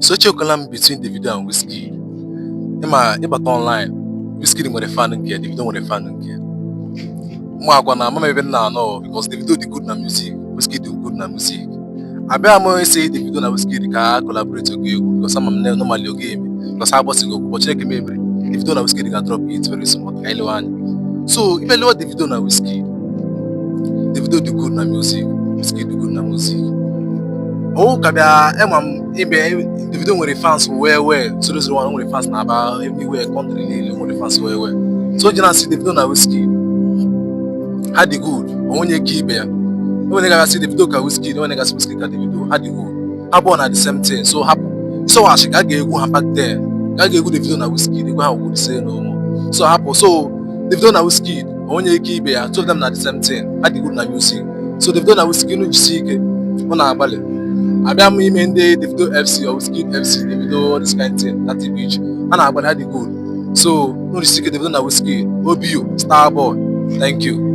So chocolate between Davido and Wizkid. Ịbata online, Wizkid nwere fan nke, Davido nwere fan nke. Agwa na mama even na no because Davido dị good na music, Wizkid dị good na music. Abịa m say Davido na Wizkid ka collaborate oge egwu because ama m normally oge eme because ha gbasigo okwu ụbọchị eke mebere Davido na Wizkid ga drop it very soon ka ilewe anya. So ife lewe Davido na Wizkid, Davido dị good na music, Wizkid dị good na music. Oh, kabia Davido nwere fans well. 001 nwere fans na aba everywhere country niile nwere fans well. So jina si Davido na Wizkid had the good. Onye ka ibe ya. Onye ga si Davido ka Wizkid, onye ga si Wizkid ka Davido had the good. Ha born at the same thing. So happen. So ashi ga egwu ha back then. Ga egwu Davido na Wizkid, egwu ha would say no more. So happen. So Davido na Wizkid, onye ka ibe ya, two of them na the same thing. Had the good na music. So Davido na Wizkid no jisi ike. Ọ na-agbalị. Abịa m ime ndị Davido FC or Wizkid FC, Davido this kind of thing, that beach. And I had the good. So no jisi ike Davido na Wizkid. OBU, Starboy. Thank you.